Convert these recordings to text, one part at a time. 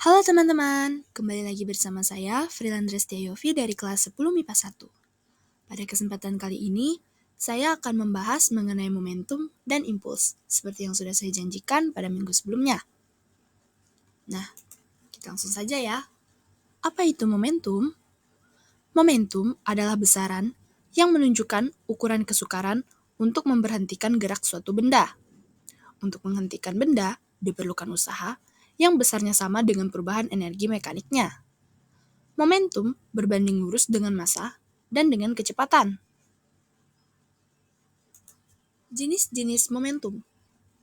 Halo teman-teman, kembali lagi bersama saya, Frilandres Yofi dari kelas 10 MIPA 1. Pada kesempatan kali ini, saya akan membahas mengenai momentum dan impuls, seperti yang sudah saya janjikan pada minggu sebelumnya. Nah, kita langsung saja ya. Apa itu momentum? Momentum adalah besaran yang menunjukkan ukuran kesukaran untuk memberhentikan gerak suatu benda. Untuk menghentikan benda, diperlukan usaha yang besarnya sama dengan perubahan energi mekaniknya. Momentum berbanding lurus dengan massa dan dengan kecepatan. Jenis-jenis momentum.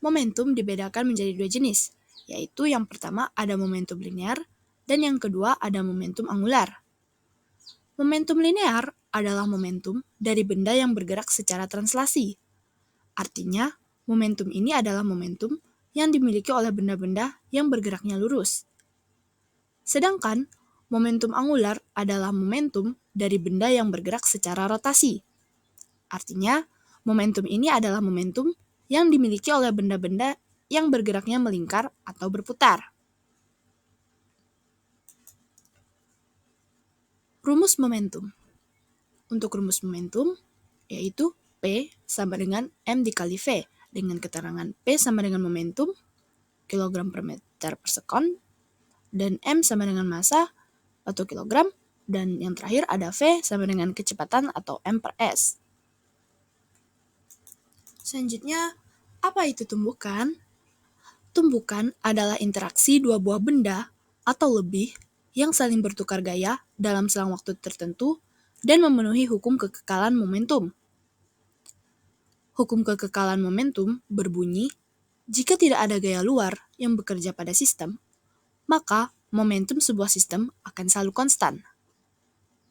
Momentum dibedakan menjadi dua jenis, yaitu yang pertama ada momentum linear dan yang kedua ada momentum angular. Momentum linear adalah momentum dari benda yang bergerak secara translasi. Artinya, momentum ini adalah momentum yang dimiliki oleh benda-benda yang bergeraknya lurus. Sedangkan, momentum angular adalah momentum dari benda yang bergerak secara rotasi. Artinya, momentum ini adalah momentum yang dimiliki oleh benda-benda yang bergeraknya melingkar atau berputar. Rumus momentum. Untuk rumus momentum, yaitu P sama dengan M dikali V, dengan keterangan P sama dengan momentum, kilogram per meter per sekon, dan M sama dengan massa atau kilogram, dan yang terakhir ada V sama dengan kecepatan atau M per S. Selanjutnya, apa itu tumbukan? Tumbukan adalah interaksi dua buah benda atau lebih yang saling bertukar gaya dalam selang waktu tertentu dan memenuhi hukum kekekalan momentum. Hukum kekekalan momentum berbunyi, jika tidak ada gaya luar yang bekerja pada sistem, maka momentum sebuah sistem akan selalu konstan.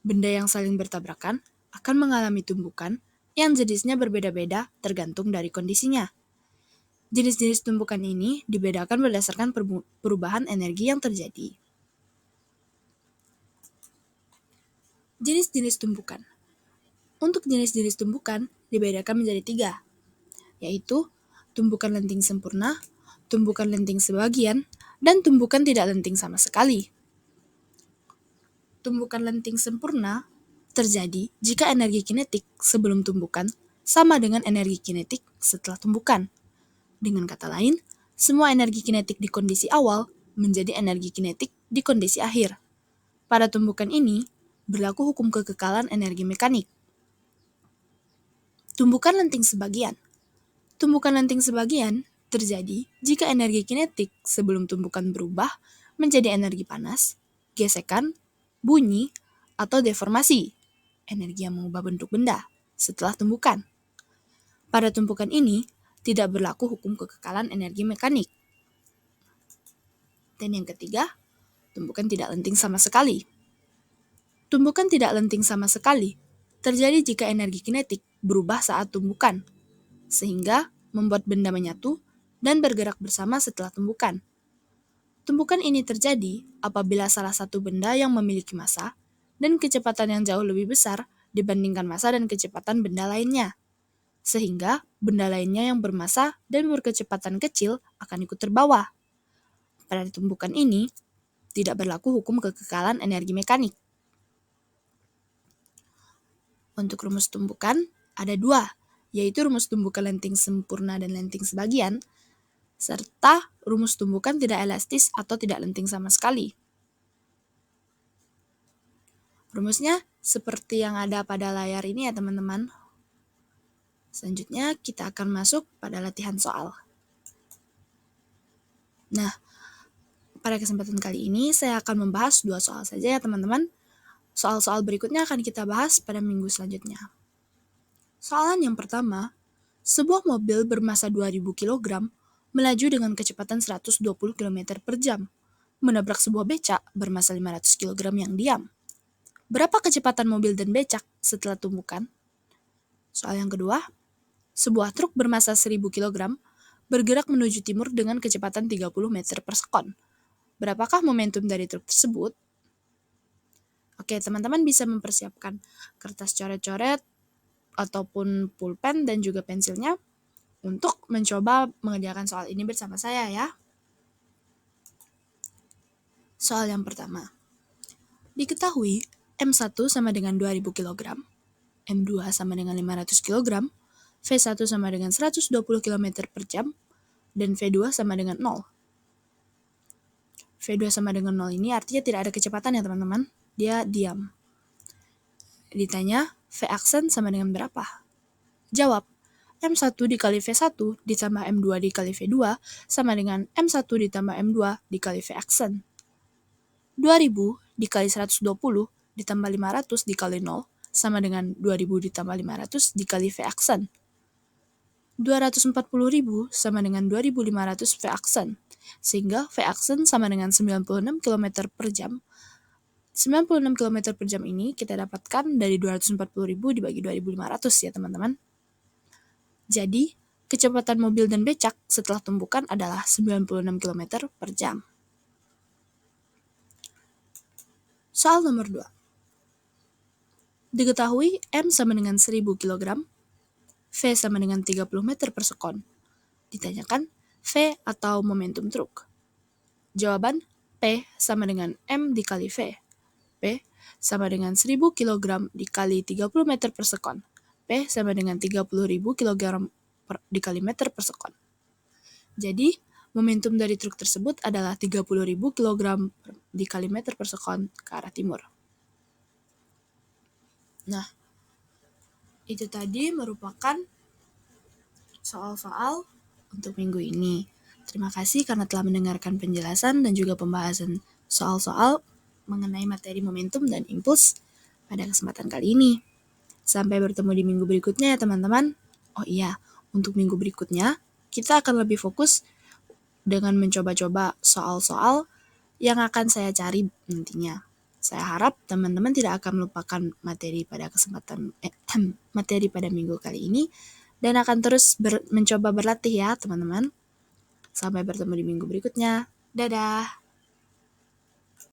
Benda yang saling bertabrakan akan mengalami tumbukan yang jenisnya berbeda-beda tergantung dari kondisinya. Jenis-jenis tumbukan ini dibedakan berdasarkan perubahan energi yang terjadi. Jenis-jenis tumbukan. Untuk jenis-jenis tumbukan dibedakan menjadi 3, yaitu tumbukan lenting sempurna, tumbukan lenting sebagian, dan tumbukan tidak lenting sama sekali. Tumbukan lenting sempurna terjadi jika energi kinetik sebelum tumbukan sama dengan energi kinetik setelah tumbukan. Dengan kata lain, semua energi kinetik di kondisi awal menjadi energi kinetik di kondisi akhir. Pada tumbukan ini, berlaku hukum kekekalan energi mekanik. Tumbukan lenting sebagian. Tumbukan lenting sebagian terjadi jika energi kinetik sebelum tumbukan berubah menjadi energi panas, gesekan, bunyi, atau deformasi, energi yang mengubah bentuk benda setelah tumbukan. Pada tumbukan ini, tidak berlaku hukum kekekalan energi mekanik. Dan yang ketiga, tumbukan tidak lenting sama sekali. Tumbukan tidak lenting sama sekali terjadi jika energi kinetik berubah saat tumbukan, sehingga membuat benda menyatu dan bergerak bersama setelah tumbukan. Tumbukan ini terjadi apabila salah satu benda yang memiliki massa dan kecepatan yang jauh lebih besar dibandingkan massa dan kecepatan benda lainnya, sehingga benda lainnya yang bermassa dan berkecepatan kecil akan ikut terbawa. Pada tumbukan ini, tidak berlaku hukum kekekalan energi mekanik. Untuk rumus tumbukan, ada 2, yaitu rumus tumbukan lenting sempurna dan lenting sebagian, serta rumus tumbukan tidak elastis atau tidak lenting sama sekali. Rumusnya seperti yang ada pada layar ini ya teman-teman. Selanjutnya kita akan masuk pada latihan soal. Nah, pada kesempatan kali ini saya akan membahas 2 soal saja ya teman-teman. Soal-soal berikutnya akan kita bahas pada minggu selanjutnya. Soalan yang pertama, sebuah mobil bermassa 2000 kg melaju dengan kecepatan 120 km per jam, menabrak sebuah becak bermassa 500 kg yang diam. Berapa kecepatan mobil dan becak setelah tumbukan? Soal yang kedua, sebuah truk bermassa 1000 kg bergerak menuju timur dengan kecepatan 30 meter per sekon. Berapakah momentum dari truk tersebut? Oke, teman-teman bisa mempersiapkan kertas coret-coret ataupun pulpen dan juga pensilnya untuk mencoba mengerjakan soal ini bersama saya ya. Soal yang pertama. Diketahui M1 sama dengan 2000 kg, M2 sama dengan 500 kg, V1 sama dengan 120 km per jam, dan V2 sama dengan 0. V2 sama dengan 0 ini artinya tidak ada kecepatan ya teman-teman, dia diam. Ditanya, V aksen sama dengan berapa? Jawab, M1 dikali V1 ditambah M2 dikali V2 sama dengan M1 ditambah M2 dikali V aksen. 2000 dikali 120 ditambah 500 dikali 0 sama dengan 2000 ditambah 500 dikali V aksen. 240.000 sama dengan 2500 V aksen, sehingga V aksen sama dengan 96 km per jam. 96 km per jam ini kita dapatkan dari 240.000 dibagi 2500 ya teman-teman. Jadi, kecepatan mobil dan becak setelah tumpukan adalah 96 km per jam. Soal nomor 2. Diketahui M sama dengan 1000 kg, V sama dengan 30 meter per sekon. Ditanyakan V atau momentum truk. Jawaban P sama dengan M dikali V. P sama dengan 1000 kg dikali 30 meter per sekon. P sama dengan 30.000 kg dikali meter per sekon. Jadi, momentum dari truk tersebut adalah 30.000 kg dikali meter per sekon ke arah timur. Nah, itu tadi merupakan soal-soal untuk minggu ini. Terima kasih karena telah mendengarkan penjelasan dan juga pembahasan soal-soal mengenai materi momentum dan impuls pada kesempatan kali ini. Sampai bertemu di minggu berikutnya ya teman-teman. Oh iya, untuk minggu berikutnya kita akan lebih fokus dengan mencoba-coba soal-soal yang akan saya cari nantinya. Saya harap teman-teman tidak akan melupakan materi pada materi pada minggu kali ini dan akan terus mencoba berlatih ya teman-teman. Sampai bertemu di minggu berikutnya. Dadah!